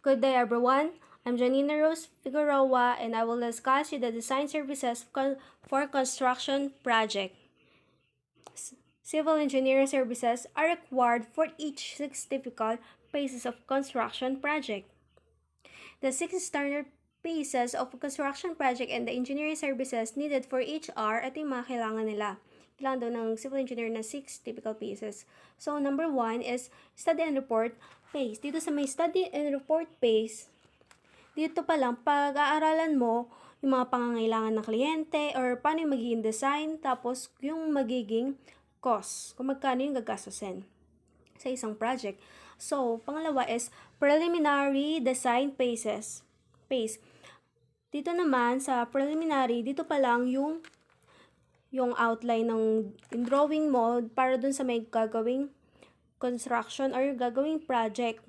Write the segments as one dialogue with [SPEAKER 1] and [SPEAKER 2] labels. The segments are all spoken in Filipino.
[SPEAKER 1] Good day, everyone. I'm Janina Rose Figueroa, and I will discuss the design services for construction project. Civil engineering services are required for each six typical phases of construction project. The six standard phases of construction project and the engineering services needed for each are at yung mga kailangan nila. Kailangan daw ng civil engineer na 6 typical phases. So, number 1 is study and report phase. Dito sa may study and report phase, dito pa lang, pag-aaralan mo yung mga pangangailangan ng kliyente or paano yung magiging design, tapos yung magiging cost, kung magkano yung gagastusin sa isang project. So, pangalawa is preliminary design phase. Dito naman sa preliminary, dito pa lang yung outline ng drawing mo para dun sa may gagawing construction or gagawing project.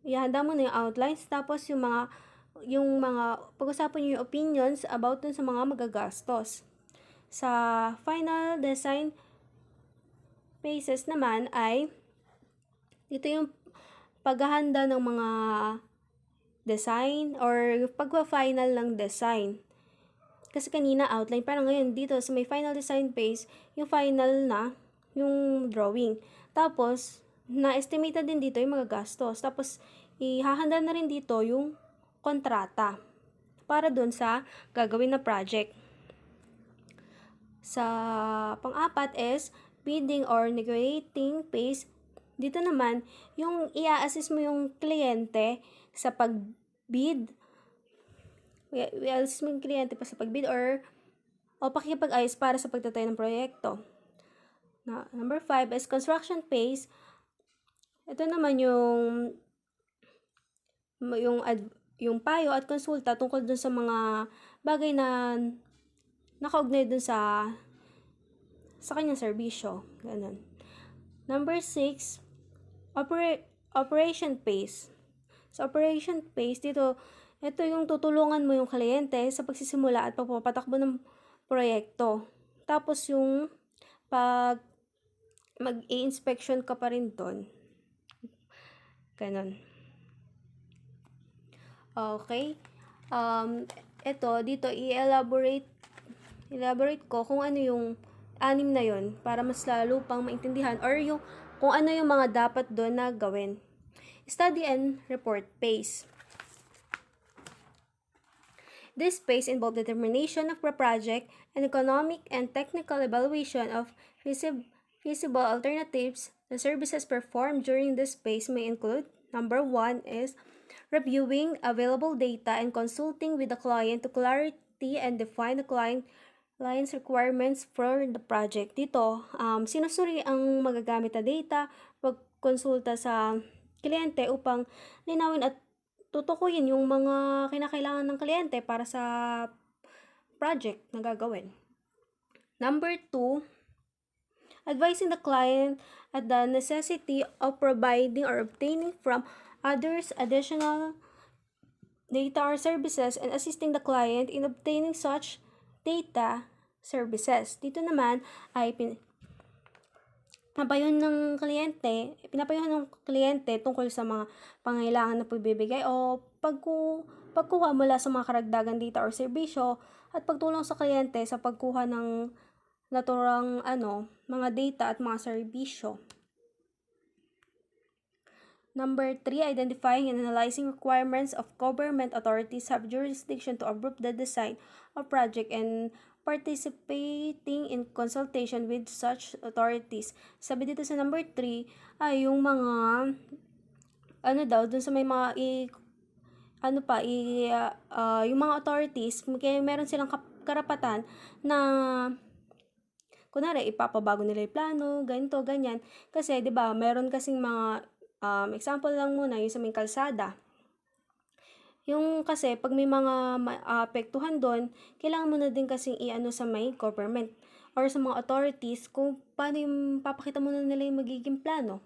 [SPEAKER 1] Ihanda mo na yung outlines, tapos yung mga pag-usapan nyo yung opinions about dun sa mga magagastos. Sa final design phases naman ay dito yung paghahanda ng mga design or pagpa-final ng design. Kasi kanina outline, parang ngayon dito sa may final design phase, yung final na yung drawing. Tapos, na-estimated din dito yung mga gastos. Tapos, ihahanda na rin dito yung kontrata para dun sa gagawin na project. Sa pang-apat is bidding or negotiating phase. Dito naman, yung i-assist mo yung kliyente sa pag-bid. I-assist mo yung kliyente pa sa pag-bid o pakikipag-ayos para sa pagtatayo ng proyekto. Number 5 is construction phase. Ito naman yung payo at konsulta tungkol dun sa mga bagay na nakaugnay dun sa kanyang serbisyo. Ganun. Number 6, operation phase. Sa operation phase, ito yung tutulungan mo yung kliyente sa pagsisimula at pagpapatakbo ng proyekto. Tapos yung pag mag-i-inspection ka pa rin doon. Ganon. Okay. Ito, dito, i-elaborate ko kung ano yung 6 na yon para mas lalo pang maintindihan or yung kung ano yung mga dapat doon na gawin. Study and report phase. This phase involves determination of the project and economic and technical evaluation of feasible alternatives. The services performed during this phase may include: number 1 is reviewing available data and consulting with the client to clarity and define the client's requirements for the project. Dito, sinusuri ang magagamit na data, pagkonsulta sa kliyente upang linawin at tutukuyin yung mga kinakailangan ng kliyente para sa project na gagawin. Number 2, advising the client at the necessity of providing or obtaining from others additional data or services and assisting the client in obtaining such data services. Dito naman ay pinapayuhan ng kliyente tungkol sa mga pangailangan na pagbibigay o pagkuha mula sa mga karagdagan data or serbisyo at pagtulong sa kliyente sa pagkuha ng naturang mga data at mga serbisyo. Number 3, identifying and analyzing requirements of government authorities have jurisdiction to approve the design of project and participating in consultation with such authorities. Sabi dito sa number 3 ay yung mga dun sa may mga yung mga authorities, meron silang karapatan na kunwari ipapabago nila yung plano, ganito, ganyan. Kasi 'di ba, meron kasing mga example lang muna yung sa may kalsada. Yung kasi pag may mga apektuhan doon, kailangan mo na din kasing sa may government or sa mga authorities kung paano yung papakita mo na nila yung magiging plano.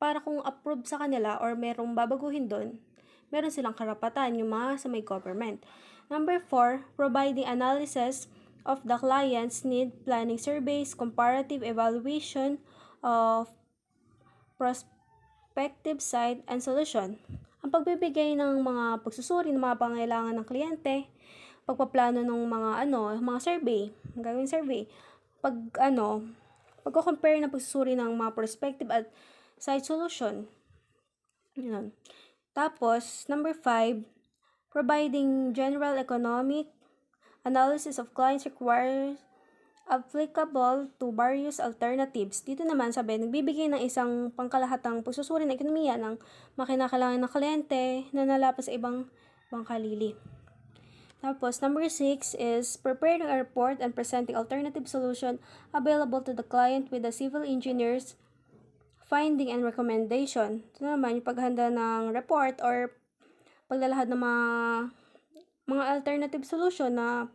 [SPEAKER 1] Para kung approve sa kanila or merong babaguhin doon, meron silang karapatan yung mga sa may government. Number 4, providing analysis of the client's need, planning surveys, comparative evaluation of prospective site and solution. ang pagbibigay ng mga pagsusuri ng mga pangailangan ng kliyente, pagpaplano ng mga survey, gagawing survey, pagko-compare ng pagsusuri ng mga perspective at site solution. Yun. Tapos, number 5, providing general economic analysis of clients requires applicable to various alternatives. Dito naman sabi, nagbibigay ng isang pangkalahatang pagsusuri ng ekonomiya ng makinakailangan ng kliyente na nalapas sa ibang pangkalili. Tapos, number 6 is preparing a report and presenting alternative solution available to the client with the civil engineer's finding and recommendation. Ito naman, yung paghanda ng report or paglalahad ng mga alternative solution na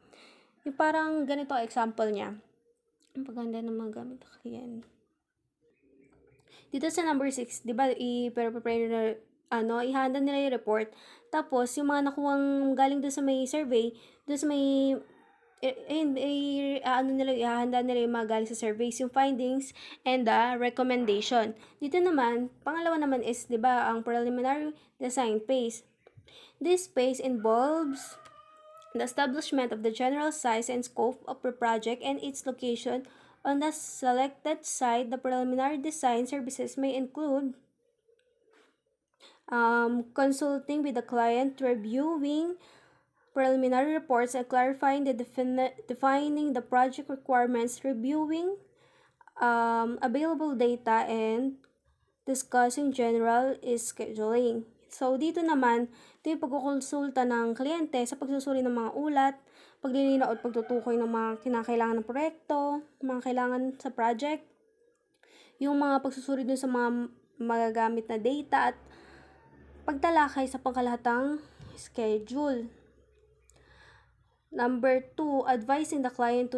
[SPEAKER 1] yung parang ganito example niya. Ang paghanda ng mga gamit ng kliyente. Dito sa number 6, di ba, i-prepare na, ihanda nila yung report. Tapos, yung mga nakuwang galing doon sa may survey, doon sa may, ihahanda nila yung mga galing sa surveys, yung findings, and the recommendation. Dito naman, pangalawa naman is, di ba, ang preliminary design phase. This phase involves the establishment of the general size and scope of the project and its location on the selected site. The preliminary design services may include consulting with the client, reviewing preliminary reports and clarifying defining the project requirements, reviewing available data, and discussing general scheduling. So, dito naman, ito yung pagkukonsulta ng kliyente sa pagsusuri ng mga ulat, paglilinaw at pagtutukoy ng mga kinakailangan ng proyekto, mga kailangan sa project, yung mga pagsusuri dun sa mga magagamit na data at pagtalakay sa pangkalahatang schedule. Number 2, advising the client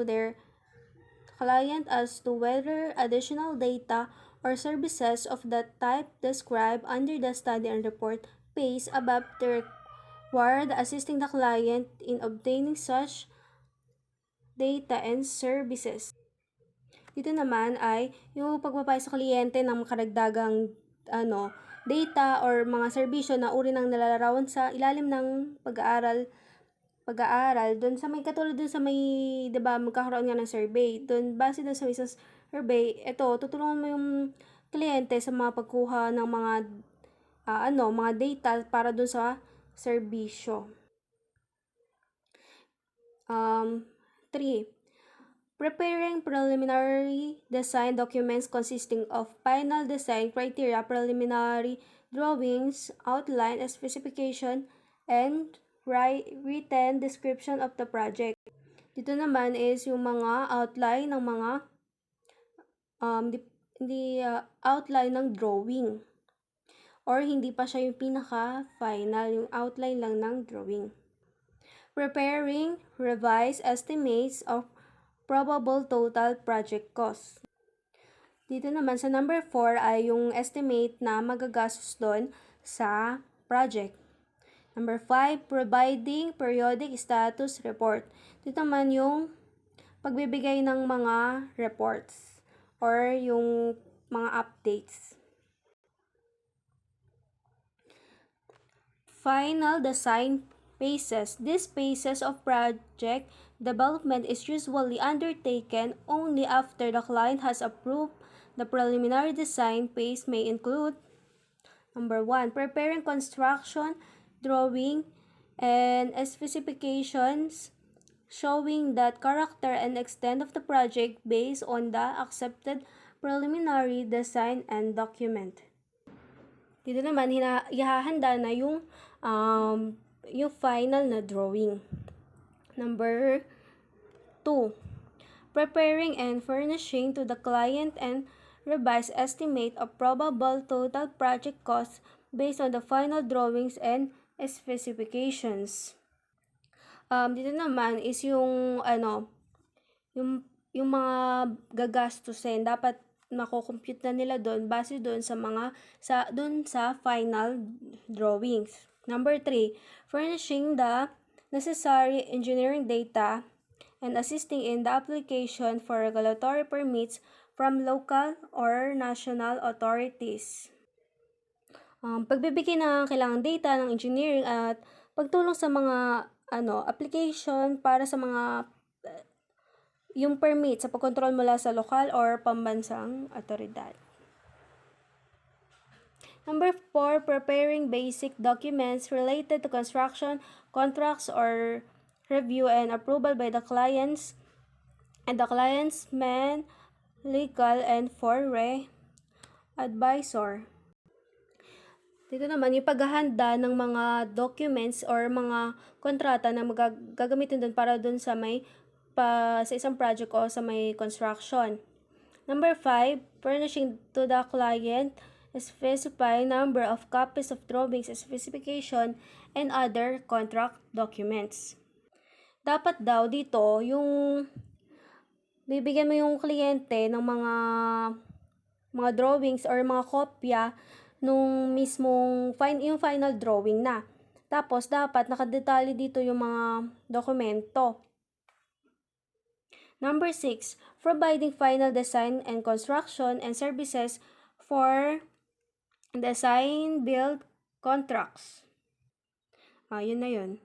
[SPEAKER 1] as to whether additional data or services of the type described under the study and report phase above the required, assisting the client in obtaining such data and services. Dito naman ay yung pagpapayo sa kliyente ng karagdagang data or mga serbisyo na uri ng nilalarawan sa ilalim ng pag-aaral doon sa may katulad doon sa may, 'di ba, magkakaroon nga ng survey. Doon base doon sa isang survey, ito tutulungan mo yung kliyente sa mga pagkuha ng mga data para doon sa serbisyo. 3. Preparing preliminary design documents consisting of final design criteria, preliminary drawings, outline, specification, and written description of the project. Dito naman is yung mga outline ng mga outline ng drawing. Or hindi pa siya yung pinaka-final, yung outline lang ng drawing. Preparing revised estimates of probable total project cost. Dito naman sa number 4 ay yung estimate na magagastos doon sa project. Number 5, providing periodic status report. Dito naman yung pagbibigay ng mga reports or yung mga updates. Final design phases. These phases of project development is usually undertaken only after the client has approved. The preliminary design phase may include number 1, preparing construction drawing and specifications showing that character and extent of the project based on the accepted preliminary design and document. Dito naman, ihahanda na yung final na drawing. Number 2, preparing and furnishing to the client and revised estimate of probable total project cost based on the final drawings and specifications. Dito naman is yung mga gagastusin dapat mako-compute na nila doon base doon sa final drawings. Number 3, furnishing the necessary engineering data and assisting in the application for regulatory permits from local or national authorities. pagbibigay ng kailangang data ng engineering at pagtulong sa mga application para sa mga yung permit sa pagkontrol mula sa lokal or pambansang otoridad. Number 4, preparing basic documents related to construction, contracts, or review and approval by the clients and the client's man, legal, and foreign advisor. Dito naman, yung paghahanda ng mga documents or mga kontrata na gagamitin doon para doon sa sa isang project o sa may construction. Number 5, furnishing to the client a specified number of copies of drawings, specification, and other contract documents. Dapat daw dito, yung bibigyan mo yung kliyente ng mga drawings or mga kopya nung mismong yung final drawing na. Tapos, dapat nakadetalye dito yung mga dokumento. Number 6, providing final design and construction and services for design, build, contracts. Yun na yun.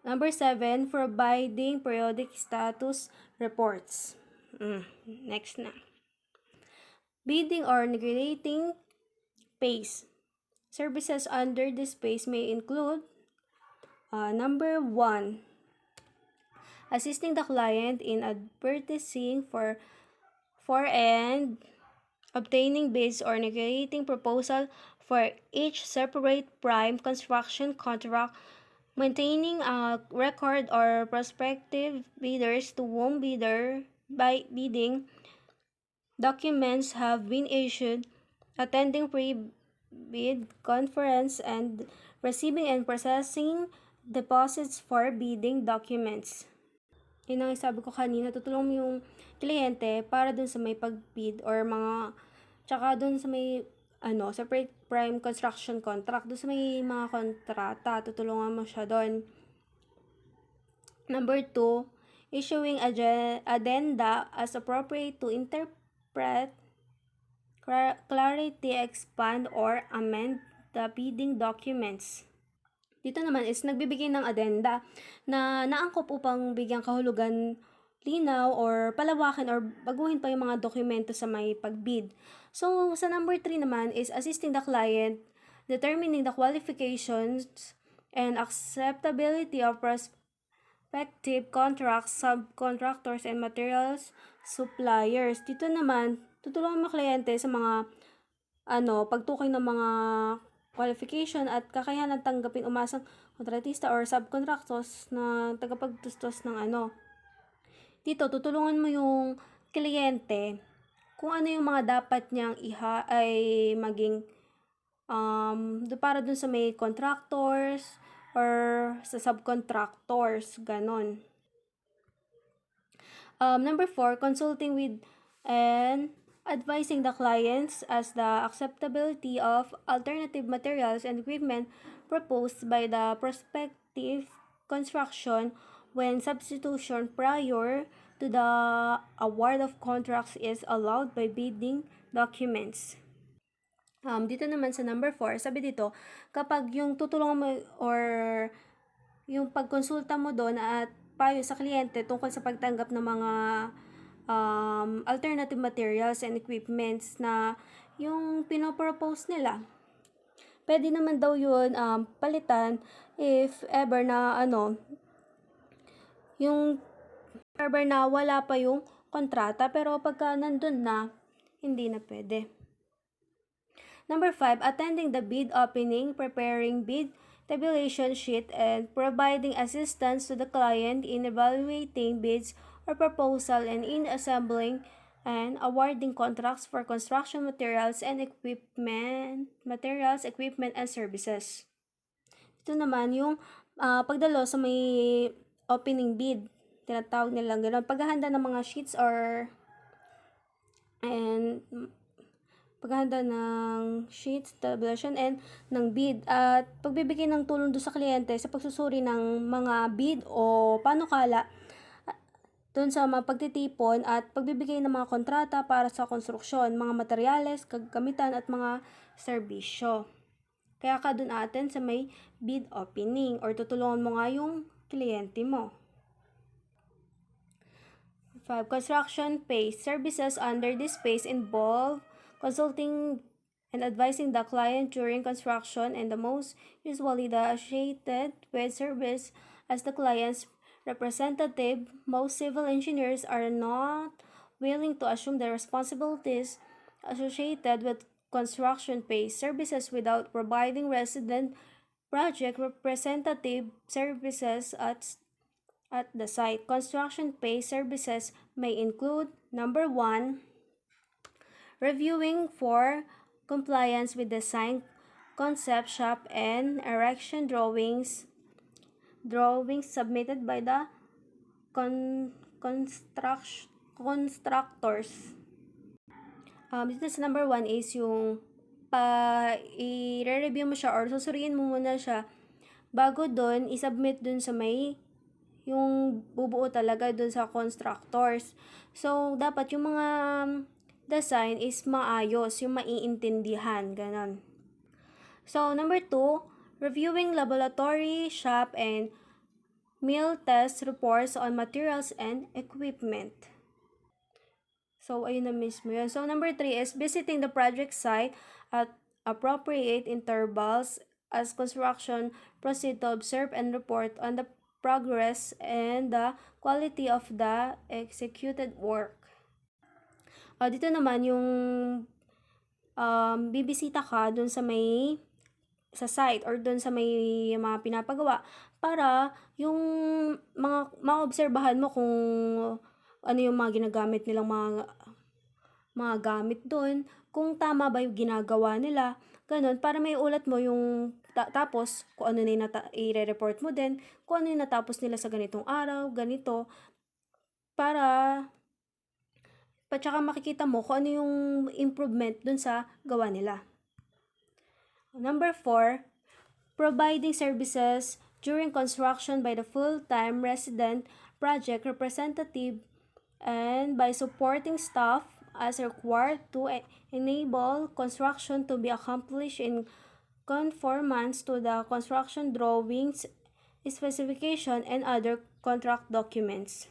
[SPEAKER 1] Number 7, providing periodic status reports. Next na. Bidding or negotiating phase. Services under this phase may include number 1, assisting the client in advertising for and obtaining bids or negotiating proposal for each separate prime construction contract, maintaining a record or prospective bidders to whom bidding documents have been issued, attending pre-bid conference, and receiving and processing deposits for bidding documents. Yun ang sabi ko kanina, tutulong mo yung kliyente para dun sa may pag-bid or tsaka dun sa may separate prime construction contract, dun sa may mga kontrata, tutulungan mo siya dun. Number 2, issuing addenda as appropriate to interpret, clarity, expand, or amend the bidding documents. Dito naman is nagbibigay ng addenda na naangkop upang bigyang kahulugan, linaw, or palawakin or baguhin pa yung mga dokumento sa may pagbid. So, sa number 3 naman is assisting the client, determining the qualifications and acceptability of prospective contracts, subcontractors, and materials suppliers. Dito naman, tutulungan mo kliyente sa mga pagtukoy ng mga qualification at kakayahan tanggapin umasang kontratista or subcontractors na tagapagtustos ng Dito, tutulungan mo yung kliyente kung ano yung mga dapat niyang maging para dun sa may contractors or sa subcontractors, ganon. Number 4, consulting with and advising the clients as the acceptability of alternative materials and equipment proposed by the prospective construction when substitution prior to the award of contracts is allowed by bidding documents. Dito naman sa number 4, sabi dito, kapag yung tutulungan mo or yung pagkonsulta mo doon at payo sa kliyente tungkol sa pagtanggap ng mga alternative materials and equipments na yung pinopropose nila. Pwede naman daw yun palitan if ever na yung ever na wala pa yung kontrata, pero pagka nandun na, hindi na pwede. Number 5, attending the bid opening, preparing bid tabulation sheet, and providing assistance to the client in evaluating bids or proposal and in assembling and awarding contracts for construction materials and equipment, and services. Ito naman yung pagdalo sa may opening bid, tinatawag nilang gano'n, paghahanda ng mga sheets paghahanda ng sheets, tabulation, and ng bid, at pagbibigay ng tulong doon sa kliyente sa pagsusuri ng mga bid o panukala doon sa mga pagtitipon at pagbibigay ng mga kontrata para sa konstruksyon, mga materyales, kagamitan, at mga serbisyo. Kaya ka dun atin sa may bid opening or tutulungan mo nga yung kliyente mo. 5. Construction phase. Services under this phase involve consulting and advising the client during construction, and the most usually the associated with service as the client's representative. Most civil engineers are not willing to assume the responsibilities associated with construction phase services without providing resident project representative services at the site. Construction phase services may include: number 1, reviewing for compliance with design, concept shop, and erection drawings submitted by the constructors. Dito sa number 1 is yung i-review mo siya or susuriin mo muna siya bago doon i-submit doon sa may yung bubuo talaga doon sa constructors. So, dapat yung mga design is maayos, yung maiintindihan, ganon. So, number 2, reviewing laboratory, shop, and mill test reports on materials and equipment. So, ayun na mismo yun. So, number 3 is visiting the project site at appropriate intervals as construction proceed to observe and report on the progress and the quality of the executed work. Dito naman yung bibisita ka dun sa site or dun sa may mga pinapagawa para yung mga maobserbahan mo kung ano yung mga ginagamit nilang mga gamit doon, kung tama ba yung ginagawa nila, ganun, para may ulat mo yung tapos kung ano na yung i-report mo din, kung ano yung natapos nila sa ganitong araw, ganito, para tsaka makikita mo kung ano yung improvement dun sa gawa nila. Number 4, providing services during construction by the full-time resident project representative and by supporting staff as required to enable construction to be accomplished in conformance to the construction drawings, specification, and other contract documents.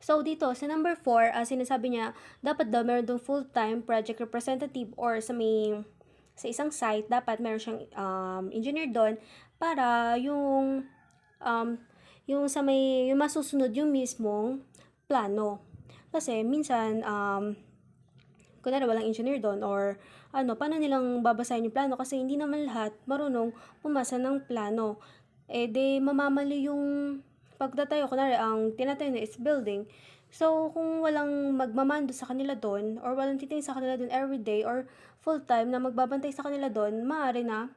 [SPEAKER 1] So, dito, sa number 4, sinasabi niya, dapat daw meron dong full-time project representative or sa isang site, dapat meron siyang engineer doon para yung masusunod yung mismong plano. Kasi, minsan, kunwari walang engineer doon or paano nilang babasahin yung plano kasi hindi naman lahat marunong pumasa ng plano. Mamamali yung pagtatayo. Kunwari, ang tinatayo na is building. So, kung walang magmamando sa kanila doon or walang titingin sa kanila doon everyday or full-time na magbabantay sa kanila doon, maaari na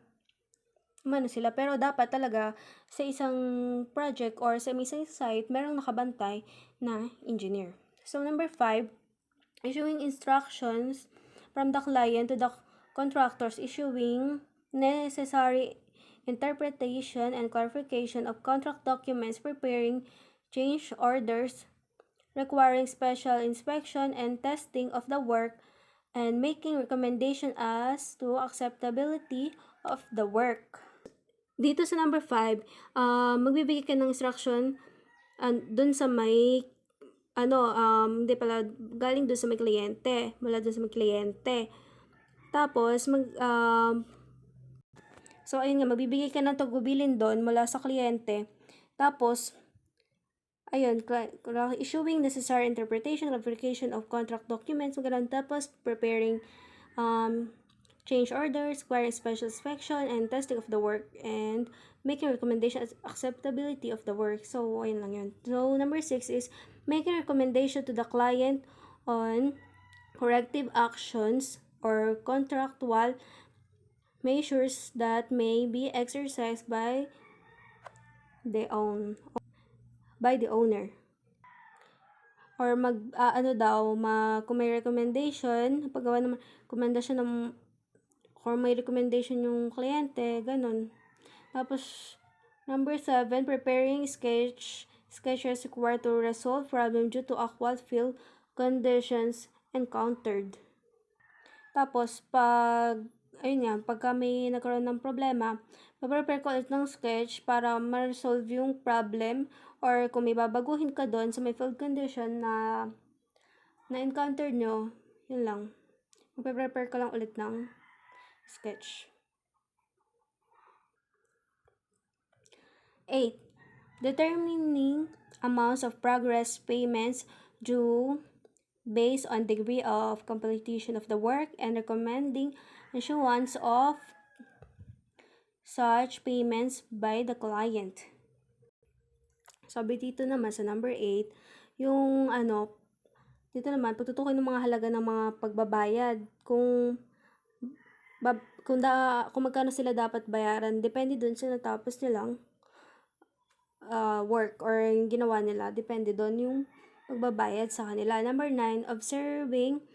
[SPEAKER 1] sila. Pero dapat talaga sa isang project or sa isang site, merong nakabantay na engineer. So, number 5, issuing instructions from the client to the contractors, issuing necessary interpretation and clarification of contract documents, preparing change orders, requiring special inspection and testing of the work, and making recommendation as to acceptability of the work. Dito sa number 5, magbibigay ka ng instruction dun sa may hindi pala, galing dun sa may kliyente, mula dun sa may kliyente. Tapos, so, ayun nga, magbibigay ka ng tagubilin doon mula sa kliyente. Tapos, ayun, issuing necessary interpretation, clarification of contract documents, magandang. Tapos, preparing change orders, requiring special inspection and testing of the work, and making recommendation as acceptability of the work. So, ayun lang yun. So, number 6 is making recommendation to the client on corrective actions or contractual measures that may be exercised by the owner. Or kung may recommendation, paggawa ng recommendation kung may recommendation yung kliyente, ganun. Tapos, number 7, preparing sketches required to resolve problem due to actual field conditions encountered. Tapos, pag ayun nga, pagka may nagkaroon ng problema, mag-prepare ko ulit ng sketch para ma-resolve yung problem, or kung may babaguhin ka doon sa may field condition na na-encounter nyo, yun lang. Mag-prepare ko lang ulit ng sketch. 8. Determining amounts of progress payments due based on degree of completion of the work and recommending issuance of such payments by the client. Sabi dito naman sa number 8, yung dito naman pagtutukoy ng mga halaga ng mga pagbabayad, kung magkano sila dapat bayaran, depende dun sa natapos nilang work or yung ginawa nila, depende doon yung pagbabayad sa kanila. Number 9, observing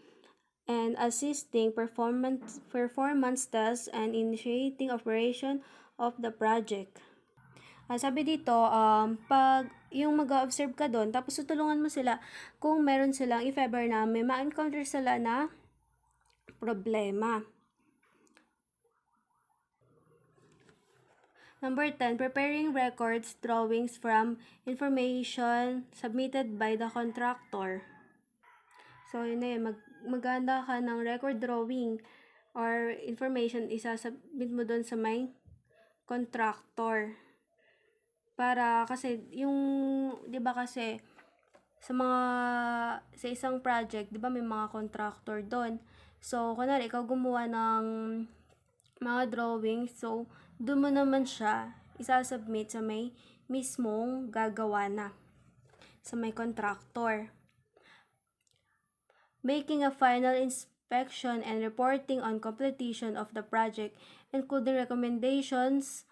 [SPEAKER 1] and assisting performance tests and initiating operation of the project. Sabi dito, pag yung mag-observe ka doon, tapos tutulungan mo sila kung meron silang, if ever na may ma-encounter sila na problema. Number 10, preparing records, drawings from information submitted by the contractor. So, yun na yun. Maghanda ka ng record drawing or information, isasubmit mo doon sa may contractor. Para kasi, di ba kasi, sa isang project, di ba may mga contractor doon. So, kunwari, ikaw gumawa ng mga drawings, so, doon mo naman siya isasubmit sa may mismong gagawa na, sa may contractor. Making a final inspection and reporting on completion of the project, including recommendations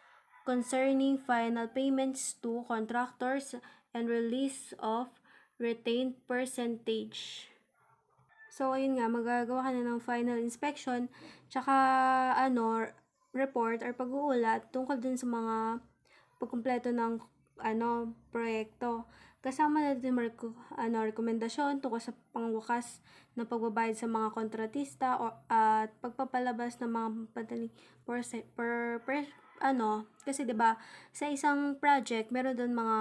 [SPEAKER 1] concerning final payments to contractors and release of retained percentage. So, ayun nga, magagawa ka na ng final inspection, tsaka report or pag-uulat tungkol dun sa mga pagkumpleto ng proyekto. Kasama na din rekomendasyon tungkol sa pangwakas na pagbabayad sa mga kontratista at pagpapalabas ng mga padaling kasi 'di ba sa isang project meron doon mga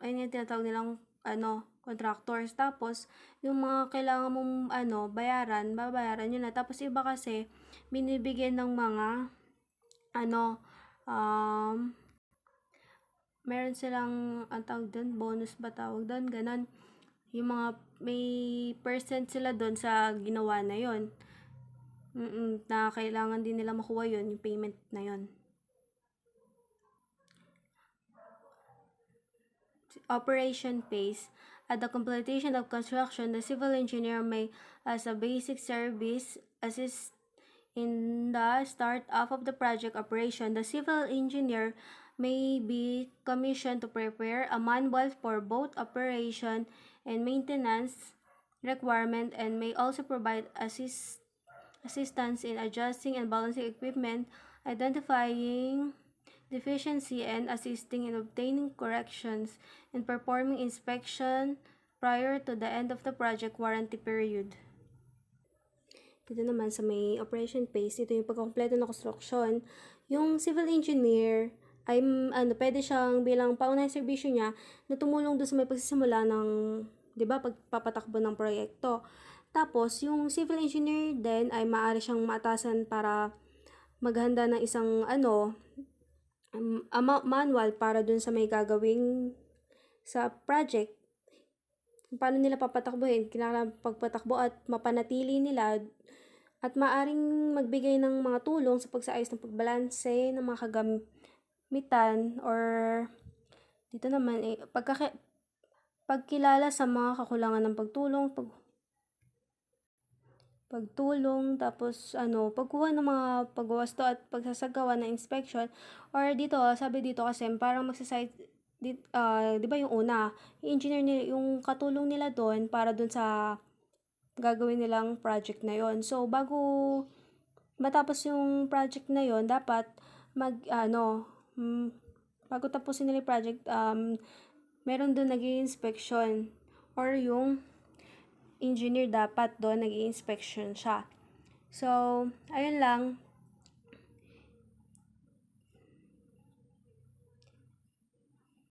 [SPEAKER 1] ayun yung tinatawag nilang contractors, tapos yung mga kailangan mong babayaran yun na. Tapos iba kasi binibigyan ng mga meron silang ang tawag doon, bonus ba tawag doon, ganon. Yung mga may percent sila doon sa ginawa na yon, na kailangan din nila makuha yon, yung payment na yon. Operation phase. At the completion of construction, the civil engineer may, as a basic service, assist in the start-up of the project operation. The civil engineer may be commissioned to prepare a manual for both operation and maintenance requirement, and may also provide assistance in adjusting and balancing equipment, identifying deficiency, and assisting in obtaining corrections, and performing inspection prior to the end of the project warranty period. Dito naman sa may operation phase, ito yung pagkompleto ng construction. Yung civil engineer ay pwede siyang bilang paunahing serbisyo niya na tumulong doon sa may pagsisimula ng, 'di ba, pagpapatakbo ng proyekto. Tapos yung civil engineer din ay maaari siyang maatasan para maghanda ng isang manual para dun sa may gagawing sa project. Paano nila papatakbuhin, kailangan pagpatakbo at mapanatili nila, at maaring magbigay ng mga tulong sa pagsaayos ng pagbalanse ng mga kagamitan, or dito naman pagkilala sa mga kakulangan ng pagtulong, tapos pagkuha ng mga pagwawasto at pagsasagawa ng inspection. Or dito, sabi dito kasi parang magsasite, di ba yung una, yung engineer nila, yung katulong nila doon para doon sa gagawin nilang project na yon. So, bago matapos yung project na yon, dapat bago tapusin nila yung project, meron doon nag-i-inspection, or yung engineer dapat doon nag-i-inspection siya. So, ayun lang.